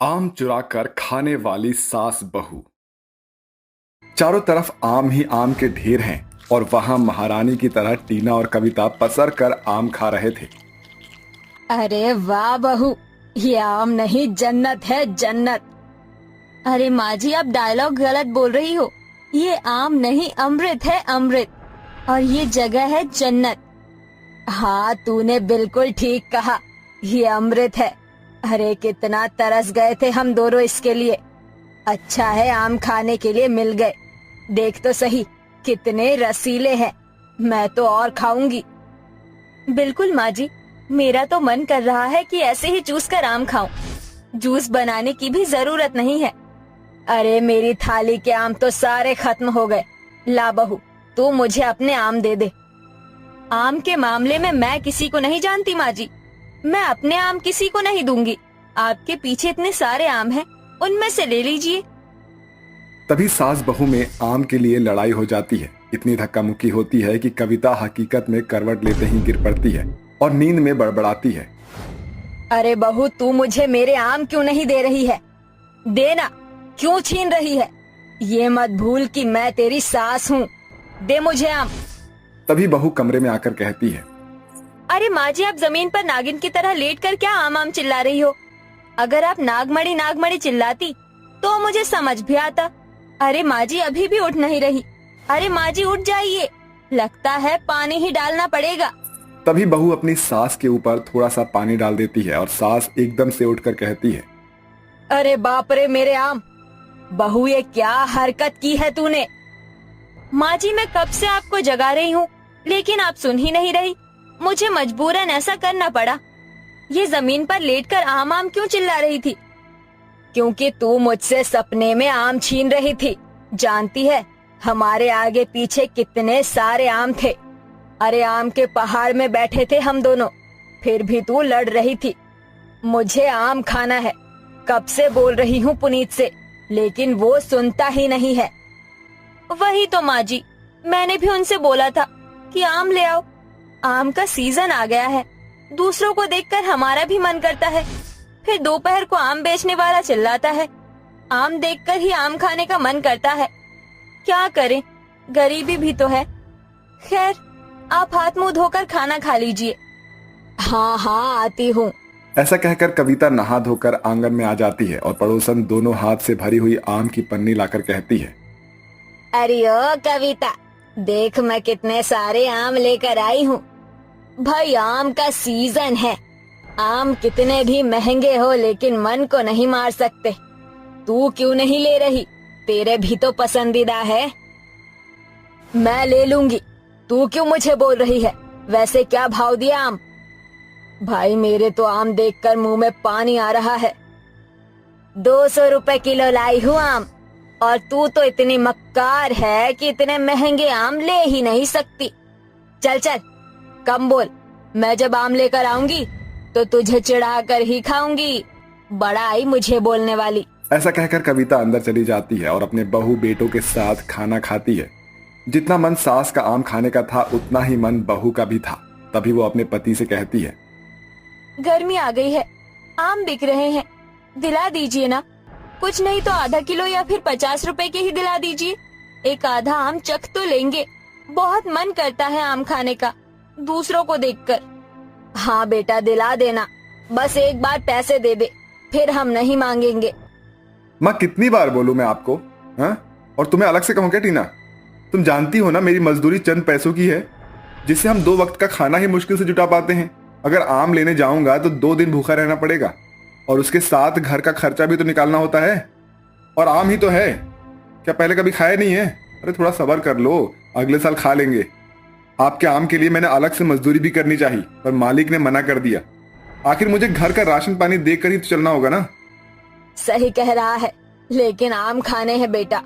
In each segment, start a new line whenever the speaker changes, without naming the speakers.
आम चुराकर खाने वाली सास बहू। चारों तरफ आम ही आम के ढेर हैं और वहां महारानी की तरह टीना और कविता पसर कर आम खा रहे थे।
अरे वाह बहू, ये आम नहीं जन्नत है जन्नत। अरे माँ जी, आप डायलॉग गलत बोल रही हो। ये आम नहीं अमृत है अमृत, और ये जगह है जन्नत। हाँ, तूने बिल्कुल ठीक कहा, ये अमृत है। अरे कितना तरस गए थे हम दोनों इसके लिए। अच्छा है आम खाने के लिए मिल गए। देख तो सही कितने रसीले हैं, मैं तो और खाऊंगी। बिल्कुल माँ जी, मेरा तो मन कर रहा है कि ऐसे ही चूस कर आम खाऊं। जूस बनाने की भी जरूरत नहीं है। अरे मेरी थाली के आम तो सारे खत्म हो गए। ला बहू, तू मुझे अपने आम दे दे। आम के मामले में मैं किसी को नहीं जानती माँ जी। मैं अपने आम किसी को नहीं दूंगी। आपके पीछे इतने सारे आम हैं, उनमें से ले लीजिए।
तभी सास बहू में आम के लिए लड़ाई हो जाती है। इतनी धक्का मुक्की होती है कि कविता हकीकत में करवट लेते ही गिर पड़ती है और नींद में बड़बड़ाती है।
अरे बहू, तू मुझे मेरे आम क्यों नहीं दे रही है? देना, क्यों छीन रही है? ये मत भूल कि मैं तेरी सास हूँ। दे मुझे आम।
तभी बहू कमरे में आकर कहती है,
अरे माँ जी, आप जमीन पर नागिन की तरह लेट कर क्या आम आम चिल्ला रही हो? अगर आप नागमणि नागमणि चिल्लाती तो मुझे समझ भी आता। अरे माँ जी, अभी भी उठ नहीं रही। अरे माँ जी, उठ जाइए, लगता है पानी ही डालना पड़ेगा।
तभी बहू अपनी सास के ऊपर थोड़ा सा पानी डाल देती है और सास एकदम से उठकर कहती है,
अरे बाप रे मेरे आम! बहू, ये क्या हरकत की है तूने? माँ जी, मैं कब से आपको जगा रही हूँ, लेकिन आप सुन ही नहीं रही। मुझे मजबूरन ऐसा करना पड़ा। ये जमीन पर लेटकर आम आम क्यों चिल्ला रही थी? क्योंकि तू मुझसे सपने में आम छीन रही थी। जानती है हमारे आगे पीछे कितने सारे आम थे। अरे आम के पहाड़ में बैठे थे हम दोनों, फिर भी तू लड़ रही थी। मुझे आम खाना है, कब से बोल रही हूँ पुनीत से, लेकिन वो सुनता ही नहीं है। वही तो माँ जी, मैंने भी उनसे बोला था कि आम ले आओ। आम का सीजन आ गया है, दूसरों को देखकर हमारा भी मन करता है। फिर दोपहर को आम बेचने वाला चिल्लाता है, आम देखकर ही आम खाने का मन करता है। क्या करें, गरीबी भी तो है। खैर, आप हाथ मुंह धोकर खाना खा लीजिए। हाँ हाँ, आती हूँ।
ऐसा कहकर कविता नहा धोकर आंगन में आ जाती है और पड़ोसन दोनों हाथ से भरी हुई आम की पन्नी लाकर कहती है,
अरे ओ कविता, देख मैं कितने सारे आम लेकर आई हूँ। भाई, आम का सीजन है। आम कितने भी महंगे हो, लेकिन मन को नहीं मार सकते। तू क्यों नहीं ले रही? तेरे भी तो पसंदीदा है। मैं ले लूंगी, तू क्यों मुझे बोल रही है? वैसे क्या भाव दिया आम? भाई, मेरे तो आम देखकर मुंह में पानी आ रहा है। 200 रुपए किलो लाई हूँ आम, और तू तो इतनी मक्कार है कि इतने महंगे आम ले ही नहीं सकती। चल चल, कम बोल। मैं जब आम लेकर आऊंगी तो तुझे चिढ़ा कर ही खाऊंगी। बड़ा आई मुझे बोलने वाली।
ऐसा कहकर कविता अंदर चली जाती है और अपने बहू बेटों के साथ खाना खाती है। जितना मन सास का आम खाने का था, उतना ही मन बहू का भी था। तभी वो अपने पति से कहती है,
गर्मी आ गई है, आम बिक रहे हैं, दिला दीजिए ना। कुछ नहीं तो आधा किलो या फिर 50 रुपए के ही दिला दीजिए। एक आधा आम चख तो लेंगे। बहुत मन करता है आम खाने का, दूसरों को देखकर। हाँ बेटा, दिला देना, बस एक बार पैसे दे दे, फिर हम नहीं मांगेंगे।
माँ कितनी बार बोलूं मैं आपको, हाँ? और तुम्हें अलग से कहूं क्या टीना? तुम जानती हो ना, मेरी मजदूरी चंद पैसों की है, जिससे हम 2 वक्त का खाना ही मुश्किल से जुटा पाते हैं। अगर आम लेने जाऊंगा तो 2 दिन भूखा रहना पड़ेगा, और उसके साथ घर का खर्चा भी तो निकालना होता है। और आम ही तो है, क्या पहले कभी खाया नहीं है? अरे थोड़ा सब्र कर लो, अगले साल खा लेंगे। आपके आम के लिए मैंने अलग से मजदूरी भी करनी चाहिए, पर मालिक ने मना कर दिया। आखिर मुझे घर का राशन पानी देकर ही तो चलना होगा ना।
सही कह रहा है, लेकिन आम खाने हैं बेटा।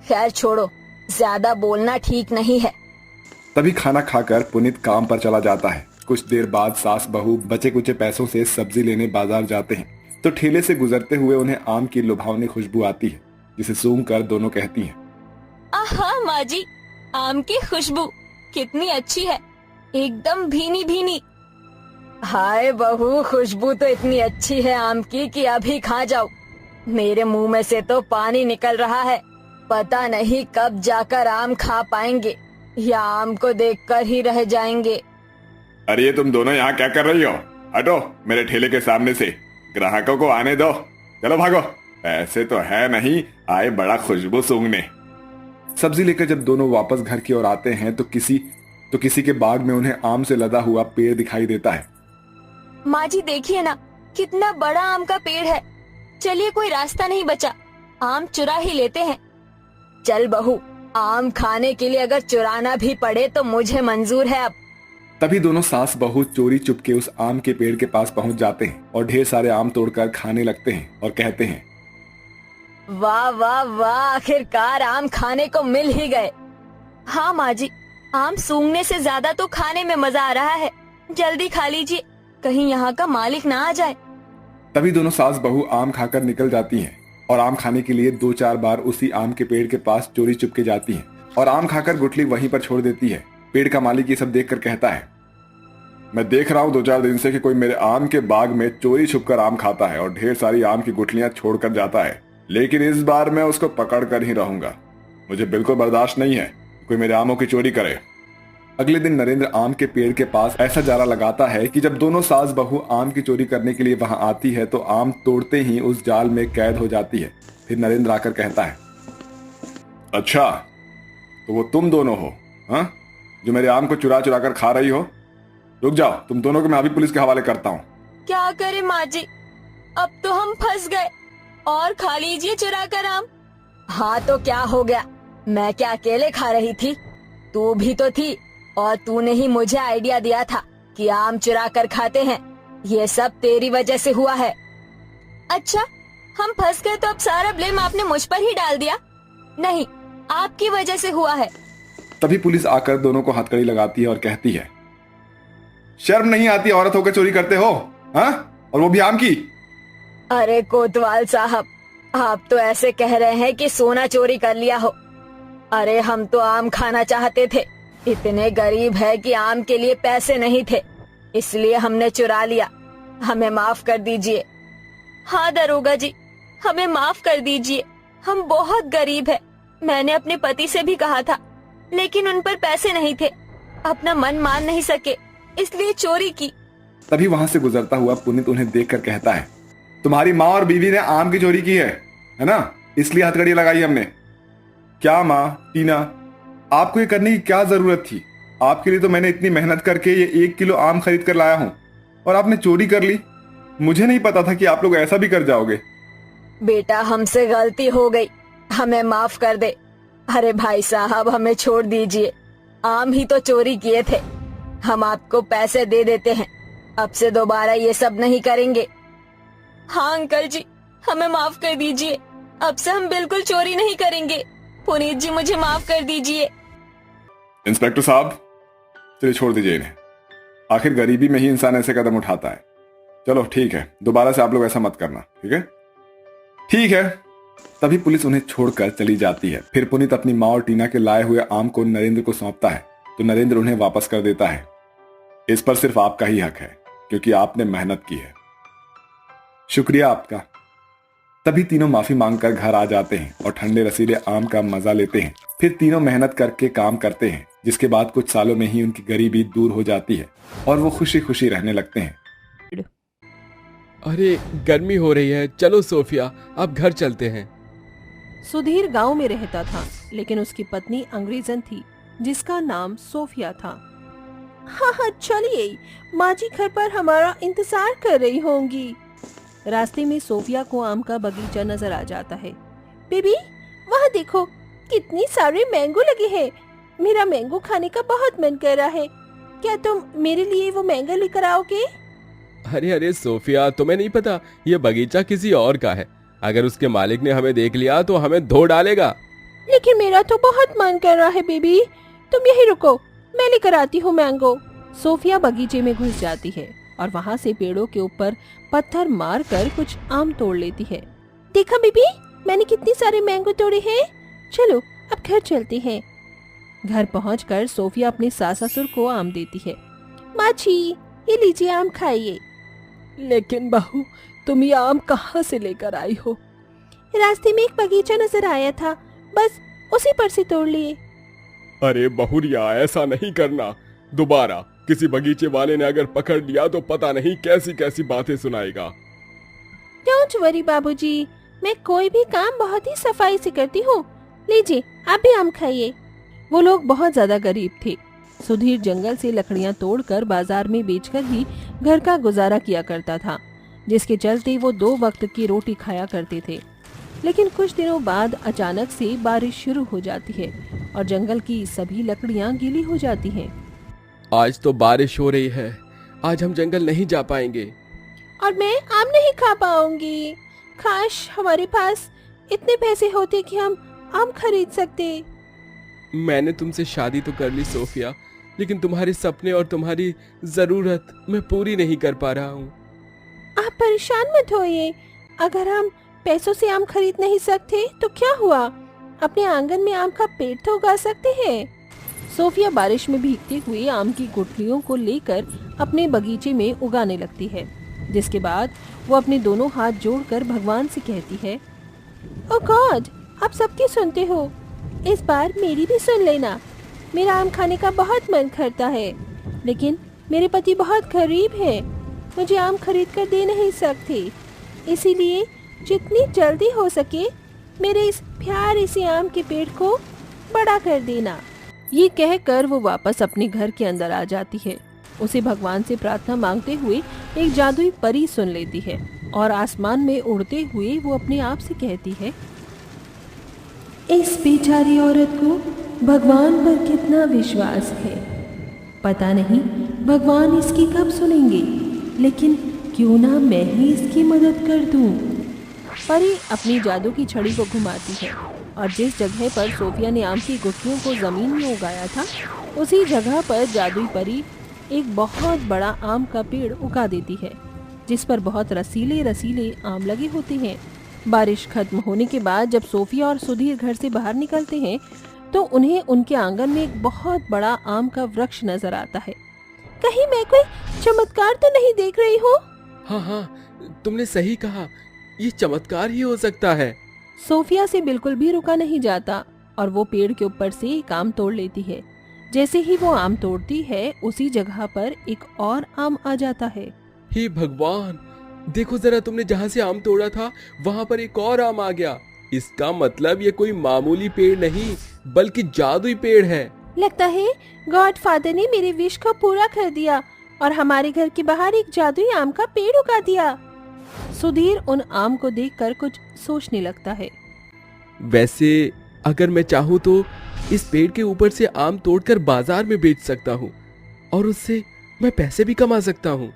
खैर छोड़ो, ज्यादा बोलना ठीक नहीं है।
तभी खाना खाकर पुनीत काम पर चला जाता है। कुछ देर बाद सास बहू बचे कुचे पैसों से सब्जी लेने बाजार जाते हैं, तो ठेले से गुजरते हुए उन्हें आम की लुभावनी खुशबू आती है, जिसे सूंघ कर दोनों कहती हैं,
आहा माँ जी, आम की खुशबू कितनी अच्छी है, एकदम भीनी भीनी। हाय बहू, खुशबू तो इतनी अच्छी है आम की कि अभी खा जाओ। मेरे मुंह में से तो पानी निकल रहा है। पता नहीं कब जाकर आम खा पाएंगे या आम को देखकर ही रह जाएंगे।
अरे ये तुम दोनों यहाँ क्या कर रही हो? हटो मेरे ठेले के सामने से, ग्राहकों को आने दो। चलो भागो, ऐसे तो है नहीं आए बड़ा खुशबू सूंघने। सब्जी लेकर जब दोनों वापस घर की ओर आते हैं तो किसी के बाग में उन्हें आम से लदा हुआ पेड़ दिखाई देता है।
माँ जी देखिए ना, कितना बड़ा आम का पेड़ है। चलिए कोई रास्ता नहीं बचा, आम चुरा ही लेते हैं। चल बहू, आम खाने के लिए अगर चुराना भी पड़े तो मुझे मंजूर है। अब
तभी दोनों सास बहू चोरी चुपके उस आम के पेड़ के पास पहुंच जाते हैं और ढेर सारे आम तोड़कर खाने लगते हैं और कहते हैं,
वाह वाह वाह, आखिरकार आम खाने को मिल ही गए। हाँ माँ जी, आम सूंघने से ज्यादा तो खाने में मजा आ रहा है। जल्दी खा लीजिए, कहीं यहाँ का मालिक ना आ जाए।
तभी दोनों सास बहू आम खाकर निकल जाती हैं और आम खाने के लिए 2-4 बार उसी आम के पेड़ के पास चोरी चुपके जाती हैं और आम खाकर गुठली वहीं पर छोड़ देती है। पेड़ का मालिक ये सब देखकर कहता है, मैं देख रहा हूँ 2-4 दिन से कि कोई मेरे आम के बाग में चोरी छुपकर आम खाता है और ढेर सारी आम की गुठलियां छोड़कर जाता है, लेकिन इस बार मैं उसको पकड़ कर ही रहूंगा। मुझे बिल्कुल बर्दाश्त नहीं है कोई मेरे आमों की चोरी करे। अगले दिन नरेंद्र आम के पेड़ के पास ऐसा जारा लगाता है कि जब दोनों सास बहू आम की चोरी करने के लिए वहां आती है तो आम तोड़ते ही उस जाल में कैद हो जाती है। फिर नरेंद्र आकर कहता है, अच्छा तो वो तुम दोनों हो हाँ, जो मेरे आम को चुरा चुरा कर खा रही हो? रुक जाओ, तुम दोनों को मैं अभी पुलिस के हवाले करता हूँ।
क्या करे माँ जी, अब तो हम फंस गए। और खा लीजिए चुरा कर आम। हाँ तो क्या हो गया, मैं क्या अकेले खा रही थी? तू भी तो थी और तूने ही मुझे आइडिया दिया था कि आम चुरा कर खाते हैं। ये सब तेरी वजह से हुआ है। अच्छा, हम फंस गए तो अब सारा ब्लेम आपने मुझ पर ही डाल दिया? नहीं, आपकी वजह से हुआ है।
तभी पुलिस आकर दोनों को हथकड़ी लगाती है और कहती है, शर्म नहीं आती औरत होकर चोरी करते हो हाँ, और वो भी आम की?
अरे कोतवाल साहब, आप तो ऐसे कह रहे हैं कि सोना चोरी कर लिया हो। अरे हम तो आम खाना चाहते थे, इतने गरीब है कि आम के लिए पैसे नहीं थे, इसलिए हमने चुरा लिया। हमें माफ कर दीजिए। हाँ दरोगा जी, हमें माफ कर दीजिए, हम बहुत गरीब है। मैंने अपने पति से भी कहा था, लेकिन उन पर पैसे नहीं थे, अपना मन मान नहीं सके, इसलिए चोरी की।
तभी वहां से गुजरता हुआ पुनीत उन्हें देखकर कहता है, तुम्हारी माँ और बीवी ने आम की चोरी की है ना, इसलिए हथकड़ी लगाई हमने। क्या माँ टीना, आपको ये करने की क्या जरूरत थी? आपके लिए तो मैंने इतनी मेहनत करके ये 1 किलो आम खरीद कर लाया हूँ और आपने चोरी कर ली। मुझे नहीं पता था कि आप लोग ऐसा भी कर जाओगे।
बेटा हमसे गलती हो गई, हमें माफ कर दे। अरे भाई साहब हमें छोड़ दीजिए, आम ही तो चोरी किए थे, हम आपको पैसे दे देते हैं, अब से दोबारा ये सब नहीं करेंगे। हाँ अंकल जी, हमें माफ कर दीजिए, अब से हम बिल्कुल चोरी नहीं करेंगे। पुनीत जी मुझे माफ कर दीजिए।
इंस्पेक्टर साहब चलिए छोड़ दीजिए इन्हें, आखिर गरीबी में ही इंसान ऐसे कदम उठाता है। चलो ठीक है, दोबारा से आप लोग ऐसा मत करना, ठीक है? ठीक है। तभी पुलिस उन्हें छोड़कर चली जाती है। फिर पुनीत अपनी माँ और टीना के लाए हुए आम को नरेंद्र को सौंपता है तो नरेंद्र उन्हें वापस कर देता है। इस पर सिर्फ आपका ही हक है क्योंकि आपने मेहनत की है। शुक्रिया आपका। तभी तीनों माफी मांगकर घर आ जाते हैं और ठंडे रसीले आम का मजा लेते हैं। फिर तीनों मेहनत करके काम करते हैं, जिसके बाद कुछ सालों में ही उनकी गरीबी दूर हो जाती है और वो खुशी खुशी रहने लगते हैं।
अरे गर्मी हो रही है, चलो सोफिया अब घर चलते हैं।
सुधीर गांव में रहता था, लेकिन उसकी पत्नी अंग्रेजन थी जिसका नाम सोफिया था। हाँ चलिए, माँ जी घर पर हमारा इंतजार कर रही होंगी। रास्ते में सोफिया को आम का बगीचा नजर आ जाता है। बेबी वहाँ देखो, कितनी सारे मैंगो लगे हैं, मेरा मैंगो खाने का बहुत मन कर रहा है, क्या तुम मेरे लिए वो मैंगो लेकर आओगे?
अरे अरे सोफिया, तुम्हें नहीं पता ये बगीचा किसी और का है, अगर उसके मालिक ने हमें देख लिया तो हमें धो डालेगा।
लेकिन मेरा तो बहुत मन कर रहा है बेबी, तुम यहीं रुको, मैं लेकर आती हूँ मैंगो। सोफिया बगीचे में घुस जाती है और वहाँ से पेड़ों के ऊपर पत्थर मार कर कुछ आम तोड़ लेती है। देखा बेबी, मैंने कितने सारे मैंगो तोड़े हैं, चलो अब घर चलते हैं। घर पहुंचकर सोफिया अपने सास ससुर को आम देती है। माँ जी ये लीजिए आम खाइए। लेकिन बहू, तुम ये आम कहाँ से लेकर आई हो? रास्ते में एक बगीचा नजर आया था, बस उसी पर से तोड़ लिए।
अरे बहुरिया, ऐसा नहीं करना। दोबारा किसी बगीचे वाले ने अगर पकड़ लिया तो पता नहीं कैसी कैसी बातें सुनाएगा।
डोंट वरी बाबूजी, मैं कोई भी काम बहुत ही सफाई से करती हूँ। लीजिए, आप भी आम खाइए। वो लोग बहुत ज्यादा गरीब थे। सुधीर जंगल से लकड़ियां तोड़कर बाजार में बेचकर ही घर का गुजारा किया करता था, जिसके चलते वो 2 वक्त की रोटी खाया करते थे। लेकिन कुछ दिनों बाद अचानक से बारिश शुरू हो जाती है और जंगल की सभी लकड़ियां गीली हो जाती हैं।
आज तो बारिश हो रही है, आज हम जंगल नहीं जा पाएंगे।
और मैं आम नहीं खा पाऊंगी। काश हमारे पास इतने पैसे होते कि हम आम खरीद सकते।
मैंने तुमसे शादी तो कर ली सोफिया, लेकिन तुम्हारे सपने और तुम्हारी जरूरत मैं पूरी नहीं कर पा रहा हूँ।
आप परेशान मत होइए। अगर हम पैसों से आम खरीद नहीं सकते तो क्या हुआ, अपने आंगन में आम का पेड़ तो उगा सकते हैं। सोफिया बारिश में भीगते हुए आम की गुठलियों को लेकर अपने बगीचे में उगाने लगती है, जिसके बाद वो अपने दोनों हाथ जोड़कर भगवान से कहती है, ओ गॉड, आप सबकी सुनते हो, इस बार मेरी भी सुन लेना। मेरा आम खाने का बहुत मन करता है, लेकिन मेरे पति बहुत गरीब हैं, मुझे आम खरीद कर दे नहीं सकते। इसीलिए जितनी जल्दी हो सके मेरे इस प्यारे से आम के पेड़ को बड़ा कर देना। ये कहकर वो वापस अपने घर के अंदर आ जाती है। उसे भगवान से प्रार्थना मांगते हुए एक जादुई परी सुन लेती है और आसमान में उड़ते हुए वो अपने आप से कहती है, इस बेचारी औरत को भगवान पर कितना विश्वास है, पता नहीं भगवान इसकी कब सुनेंगे, लेकिन क्यों ना मैं ही इसकी मदद कर दूं। परी अपनी जादू की छड़ी को घुमाती है और जिस जगह पर सोफिया ने आम की गुठलियों को जमीन में उगाया था, उसी जगह पर जादुई परी एक बहुत बड़ा आम का पेड़ उगा देती है, जिस पर बहुत रसीले रसीले आम लगे होते हैं। बारिश खत्म होने के बाद जब सोफिया और सुधीर घर से बाहर निकलते हैं तो उन्हें उनके आंगन में एक बहुत बड़ा आम का वृक्ष नजर आता है। कहीं मैं कोई चमत्कार तो नहीं देख रही हूँ?
हाँ, तुमने सही कहा, ये चमत्कार ही हो सकता है।
सोफिया से बिल्कुल भी रुका नहीं जाता और वो पेड़ के ऊपर से एक आम तोड़ लेती है। जैसे ही वो आम तोड़ती है, उसी जगह पर एक और आम आ जाता है।
हे भगवान, देखो जरा, तुमने जहाँ से आम तोड़ा था वहाँ पर एक और आम आ गया। इसका मतलब ये कोई मामूली पेड़ नहीं बल्कि जादुई पेड़ है।
लगता है गॉड फादर ने मेरे विश को पूरा कर दिया और हमारे घर के बाहर एक जादुई आम का पेड़ उगा दिया। सुधीर उन आम को देखकर कुछ सोचने लगता है।
वैसे अगर मैं चाहूँ तो इस पेड़ के ऊपर से आम तोड़कर बाजार में बेच सकता हूँ और उससे मैं पैसे भी कमा सकता हूँ।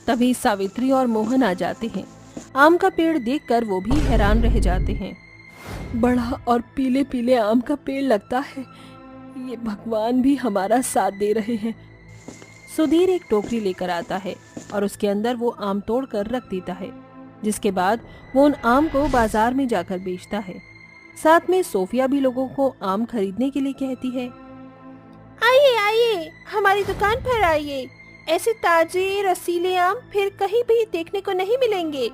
तभी सावित्री और मोहन आ जाते हैं। आम का पेड़ देखकर वो भी हैरान रह जाते हैं। बड़ा और पीले पीले आम का पेड़ लगता है, ये भगवान भी हमारा साथ दे रहे हैं। सुधीर एक टोकरी लेकर आता है और उसके अंदर वो आम तोड़कर रख देता है, जिसके बाद वो उन आम को बाजार में जाकर बेचता है। साथ में सोफिया भी लोगों को आम खरीदने के लिए कहती है, आइए आइए, हमारी दुकान पर आइए, ऐसे ताजे रसीले आम फिर कहीं भी देखने को नहीं मिलेंगे।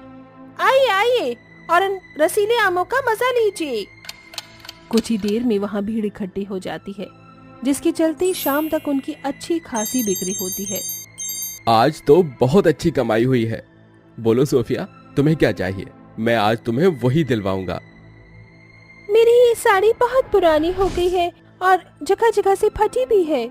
आइए आइए और इन रसीले आमों का मजा लीजिए। कुछ ही देर में वहाँ भीड़ इकट्ठी हो जाती है, जिसके चलते शाम तक उनकी अच्छी खासी बिक्री होती है।
आज तो बहुत अच्छी कमाई हुई है। बोलो सोफिया, तुम्हें क्या चाहिए? मैं आज तुम्हें वही दिलवाऊंगा।
मेरी ये साड़ी बहुत पुरानी हो गई है और जगह जगह से फटी भी है,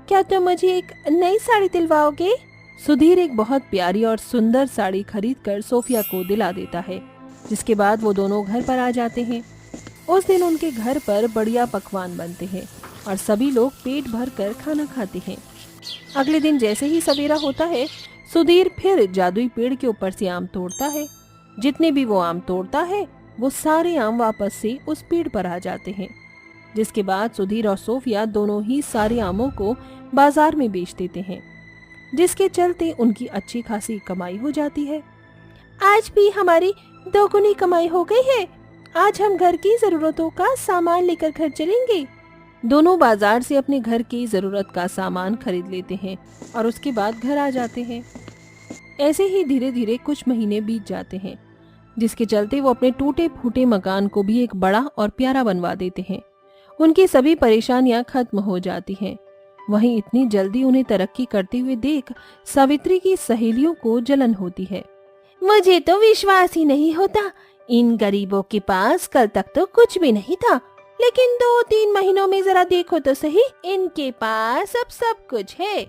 क्या तुम मुझे एक नई साड़ी दिलवाओगे? सुधीर एक बहुत प्यारी और सुंदर साड़ी खरीदकर सोफिया को दिला देता है, जिसके बाद वो दोनों घर पर आ जाते हैं। उस दिन उनके घर पर बढ़िया पकवान बनते हैं और सभी लोग पेट भर कर खाना खाते हैं। अगले दिन जैसे ही सवेरा होता है, सुधीर फिर जादुई पेड़ के ऊपर से आम तोड़ता है। जितने भी वो आम तोड़ता है, वो सारे आम वापस से उस पेड़ पर आ जाते हैं, जिसके बाद सुधीर और सोफिया दोनों ही सारे आमों को बाजार में बेच देते हैं, जिसके चलते उनकी अच्छी खासी कमाई हो जाती है। आज भी हमारी दोगुनी कमाई हो गई है। आज हम घर की जरूरतों का सामान लेकर घर चलेंगे। दोनों बाजार से अपने घर की जरूरत का सामान खरीद लेते हैं और उसके बाद घर आ जाते हैं। ऐसे ही धीरे धीरे कुछ महीने बीत जाते हैं। जिसके चलते वो अपने टूटे फूटे मकान को भी एक बड़ा और प्यारा बनवा देते हैं। उनकी सभी परेशानियां खत्म हो जाती हैं। वहीं इतनी जल्दी उन्हें तरक्की करते हुए देख सावित्री की सहेलियों को जलन होती है। मुझे तो विश्वास ही नहीं होता, इन गरीबों के पास कल तक तो कुछ भी नहीं था, लेकिन 2-3 महीनों में जरा देखो तो सही, इनके पास अब सब कुछ है।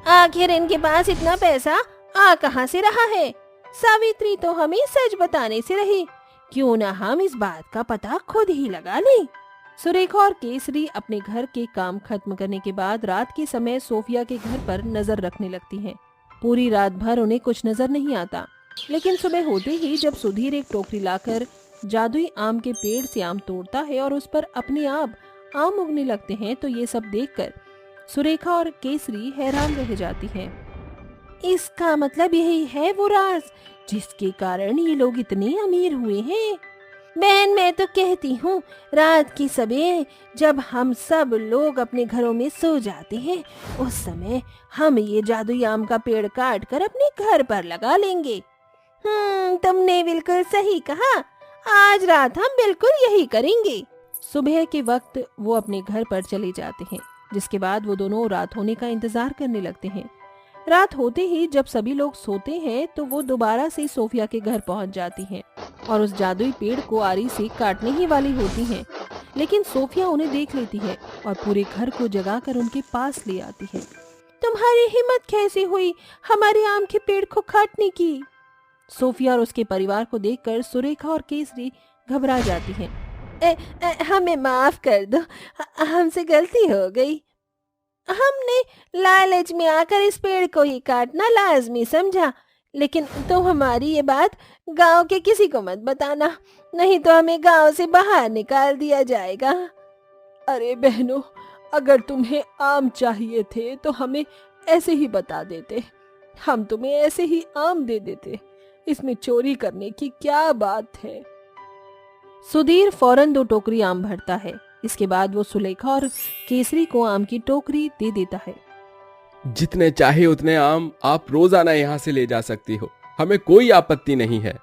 आखिर इनके पास इतना पैसा आ कहां से रहा है? सावित्री तो हमें सच बताने से रही, क्यों ना हम इस बात का पता खुद ही लगा लें। सुरेखा और केसरी अपने घर के काम खत्म करने के बाद रात के समय सोफिया के घर पर नजर रखने लगती हैं। पूरी रात भर उन्हें कुछ नजर नहीं आता, लेकिन सुबह होते ही जब सुधीर एक टोकरी लाकर जादुई आम के पेड़ से आम तोड़ता है और उस पर अपने आप आम उगने लगते हैं, तो ये सब देखकर सुरेखा और केसरी हैरान रह जाती हैं। इसका मतलब यही है वो राज जिसके कारण ये लोग इतने अमीर हुए हैं। बहन, मैं तो कहती हूँ रात की सवेरे जब हम सब लोग अपने घरों में सो जाते हैं, उस समय हम ये जादुई आम का पेड़ काट कर अपने घर पर लगा लेंगे। तुमने बिल्कुल सही कहा, आज रात हम बिल्कुल यही करेंगे। सुबह के वक्त वो अपने घर पर चले जाते हैं, जिसके बाद वो दोनों रात होने का इंतजार करने लगते हैं। रात होते ही जब सभी लोग सोते हैं तो वो दोबारा से सोफिया के घर पहुंच जाती हैं और उस जादुई पेड़ को आरी से काटने ही वाली होती हैं, लेकिन सोफिया उन्हें देख लेती है और पूरे घर को जगाकर उनके पास ले आती है। तुम्हारी हिम्मत कैसे हुई हमारे आम के पेड़ को काटने की? सोफिया और उसके परिवार को देखकर सुरेखा और केसरी घबरा जाती हैं। हमें माफ कर दो, हमसे गलती हो गई। हमने लालच में आकर इस पेड़ को ही काटना लाजमी समझा, लेकिन तुम हमारी ये बात गांव के किसी को मत बताना, नहीं तो हमें गांव से बाहर निकाल दिया जाएगा। अरे बहनों, अगर तुम्हें आम चाहिए थे तो हमें ऐसे ही बता देते, हम तुम्हें ऐसे ही आम दे देते, इसमें चोरी करने की क्या बात है। सुधीर फौरन 2 टोकरी आम भरता है। इसके बाद वो सुलेखा और केसरी को आम की टोकरी दे देता है।
जितने चाहे उतने आम आप रोजाना यहाँ से ले जा सकती हो, हमें कोई आपत्ति नहीं है।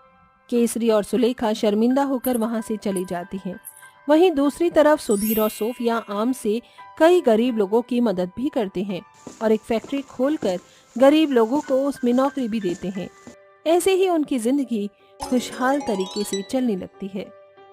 केसरी और सुलेखा शर्मिंदा होकर वहां से चली जाती हैं। वहीं दूसरी तरफ सुधीर और सोफिया आम से कई गरीब लोगों की मदद भी करते हैं और एक फैक्ट्री खोलकर गरीब लोगों को उसमें नौकरी भी देते हैं। ऐसे ही उनकी जिंदगी खुशहाल तरीके से चलने लगती है।